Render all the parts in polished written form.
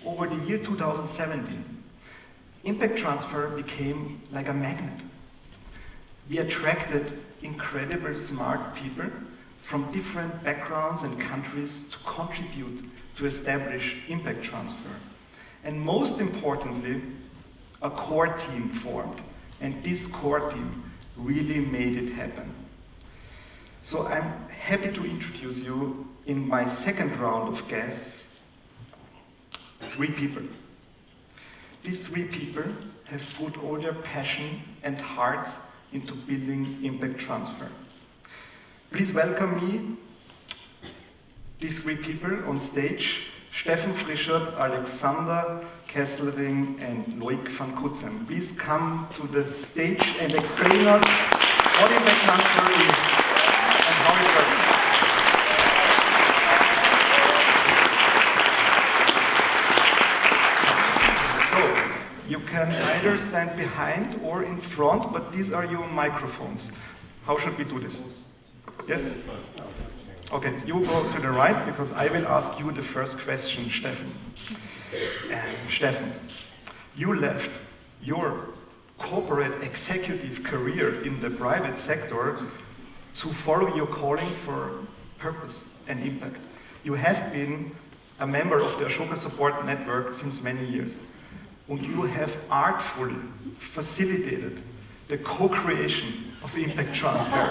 over the year 2017, impact transfer became like a magnet. We attracted incredible smart people from different backgrounds and countries to contribute to establish impact transfer. And most importantly, a core team formed. And this core team really made it happen. So I'm happy to introduce you in my second round of guests, 3 people. These 3 people have put all their passion and hearts into building impact transfer. Please welcome me, these 3 people on stage, Steffen Frischert, Alexander Kesselring, and Loic van Kutzen. Please come to the stage and explain us what impact transfer is and how it works. You can either stand behind or in front, but these are your microphones. How should we do this? Yes? Okay, you go to the right because I will ask you the first question, Steffen. Steffen, you left your corporate executive career in the private sector to follow your calling for purpose and impact. You have been a member of the Ashoka support network since many years. And you have artfully facilitated the co-creation of impact transfer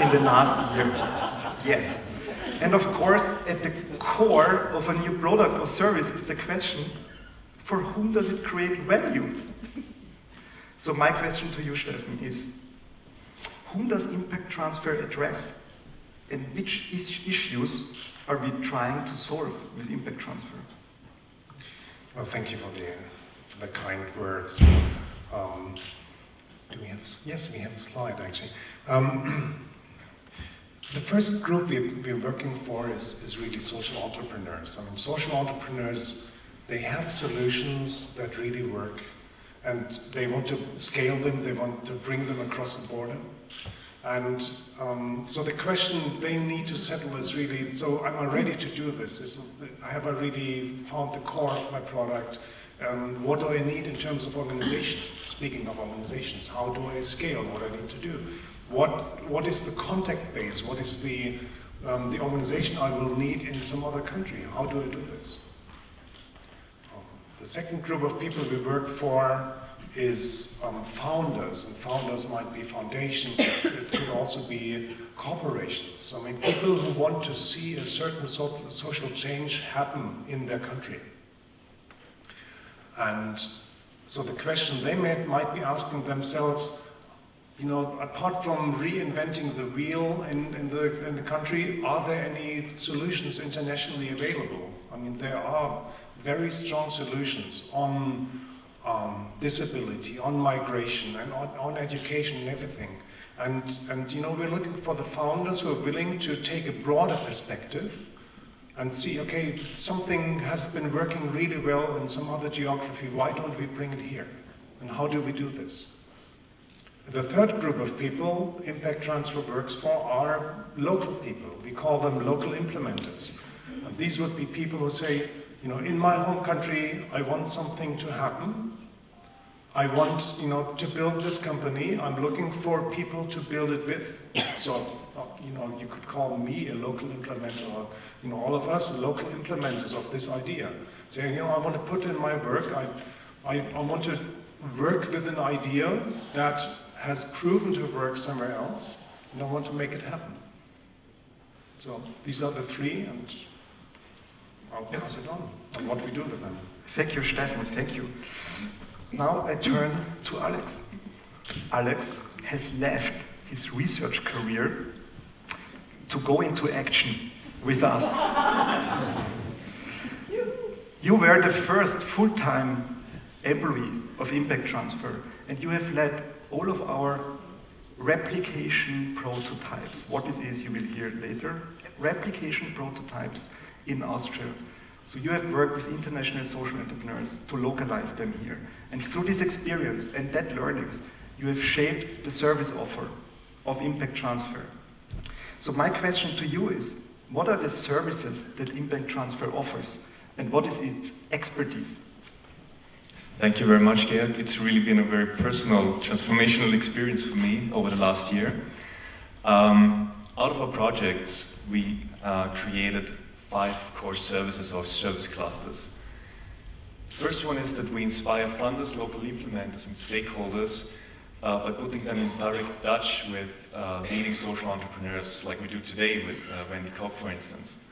in the last year. Yes. And of course, at the core of a new product or service is the question, for whom does it create value? So my question to you, Steffen, is, whom does impact transfer address? And which issues are we trying to solve with impact transfer? Well, thank you for the kind words. Do we have? Yes, we have a slide actually. The first group we're working for is really social entrepreneurs. I mean, social entrepreneurs, they have solutions that really work, and they want to scale them. They want to bring them across the border. And so the question they need to settle is really: so am I ready to do this? Have I really found the core of my product? What do I need in terms of organization? Speaking of organizations, how do I scale what I need to do? What is the contact base? What is the organization I will need in some other country? How do I do this? The second group of people we work for is founders, and founders might be foundations, it could also be corporations. I mean, people who want to see a certain social change happen in their country. And so the question they might be asking themselves, you know, apart from reinventing the wheel in the country, are there any solutions internationally available? I mean, there are very strong solutions on disability, on migration, and on education and everything. And you know, we're looking for the founders who are willing to take a broader perspective and see, okay, something has been working really well in some other geography, why don't we bring it here? And how do we do this? The third group of people impact transfer works for are local people. We call them local implementers. And these would be people who say, you know, in my home country, I want something to happen. I want, you know, to build this company. I'm looking for people to build it with. So, you know, you could call me a local implementer, or, you know, all of us local implementers of this idea. Saying, you know, I want to put in my work, I want to work with an idea that has proven to work somewhere else, and I want to make it happen. So these are the 3, and I'll pass it on what we do with them. Thank you, Steffen, thank you. Now I turn to Alex. Alex has left his research career to go into action with us. You were the first full-time employee of Impact Transfer, and you have led all of our replication prototypes. What this is, you will hear later. Replication prototypes in Austria. So you have worked with international social entrepreneurs to localize them here. And through this experience and that learnings, you have shaped the service offer of Impact Transfer. So my question to you is, what are the services that Impact Transfer offers? and what is its expertise? Thank you very much, Georg. It's really been a very personal, transformational experience for me over the last year. Out of our projects, we created 5 core services or service clusters. The first one is that we inspire funders, local implementers and stakeholders by putting them in direct touch with leading social entrepreneurs like we do today with Wendy Kopp, for instance.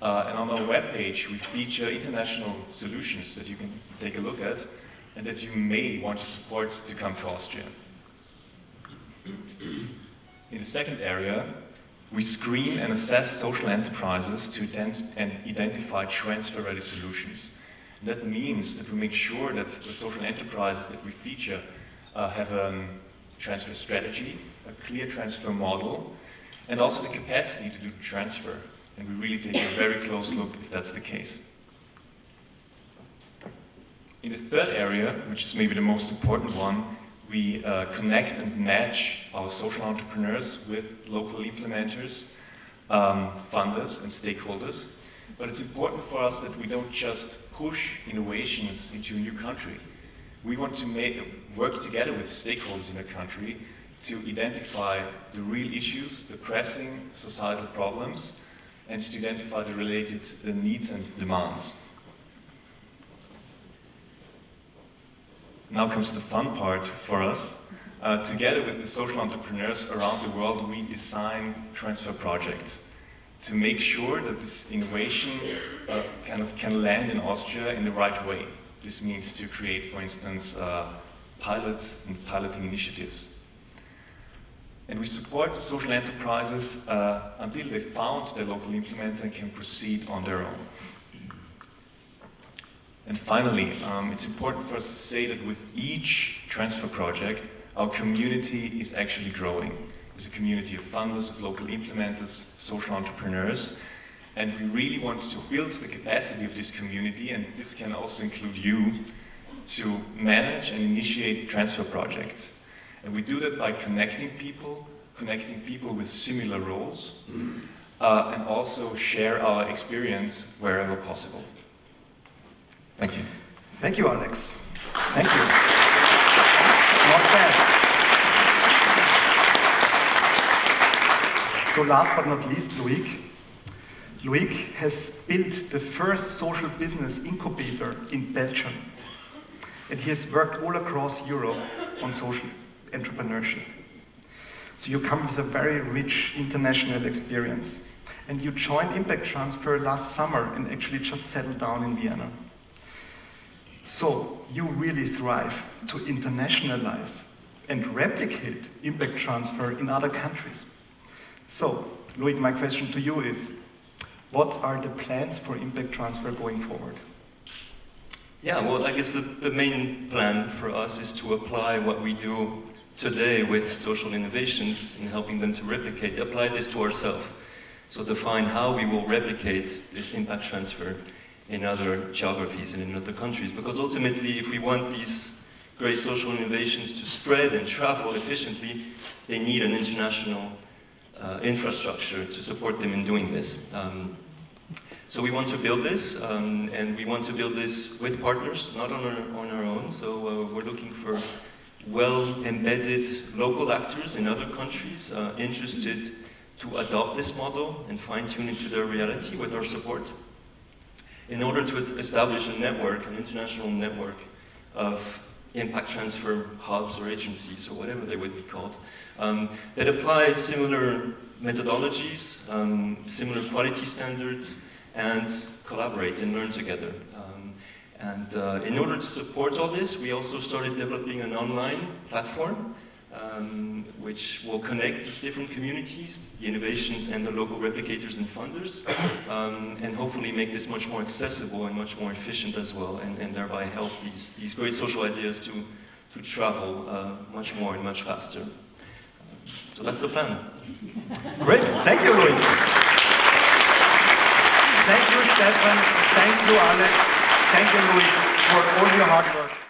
And on our webpage, we feature international solutions that you can take a look at and that you may want to support to come to Austria. In the second area, we screen and assess social enterprises to identify transfer-ready solutions. And that means that we make sure that the social enterprises that we feature have a transfer strategy, a clear transfer model, and also the capacity to do the transfer. And we really take a very close look if that's the case. In the third area, which is maybe the most important one, we connect and match our social entrepreneurs with local implementers, funders and stakeholders. But it's important for us that we don't just push innovations into a new country. We want to work together with stakeholders in a country to identify the real issues, the pressing societal problems, and to identify the related needs and demands. Now comes the fun part for us. Together with the social entrepreneurs around the world, we design transfer projects to make sure that this innovation can land in Austria in the right way. This means to create, for instance, pilots and piloting initiatives. And we support the social enterprises until they found their local implementer and can proceed on their own. And finally, it's important for us to say that with each transfer project, our community is actually growing. It's a community of funders, of local implementers, social entrepreneurs, and we really want to build the capacity of this community, and this can also include you, to manage and initiate transfer projects. And we do that by connecting people with similar roles, and also share our experience wherever possible. Thank you. Thank you, Alex. Thank you. Not bad. So last but not least, Loïc. Loïc has built the first social business incubator in Belgium. And he has worked all across Europe on social entrepreneurship. So you come with a very rich international experience. And you joined Impact Transfer last summer and actually just settled down in Vienna. So you really thrive to internationalize and replicate Impact Transfer in other countries. So, Loïc, my question to you is, what are the plans for Impact Transfer going forward? Yeah, well, I guess the main plan for us is to apply what we do today with social innovations and helping them to replicate, apply this to ourselves. So define how we will replicate this impact transfer in other geographies and in other countries. Because ultimately, if we want these great social innovations to spread and travel efficiently, they need an international infrastructure to support them in doing this. So we want to build this, and we want to build this with partners, not on our own. So we're looking for well-embedded local actors in other countries interested to adopt this model and fine-tune it to their reality with our support, in order to establish a network, an international network of impact transfer hubs or agencies, or whatever they would be called, that apply similar methodologies, similar quality standards, and collaborate and learn together. In order to support all this, we also started developing an online platform which will connect these different communities, the innovations and the local replicators and funders, and hopefully make this much more accessible and much more efficient as well, and thereby help these great social ideas to travel much more and much faster. So that's the plan. Great, thank you, Loïc. Thank you, Stefan. Thank you, Alex. Thank you, Loïc, for all your hard work.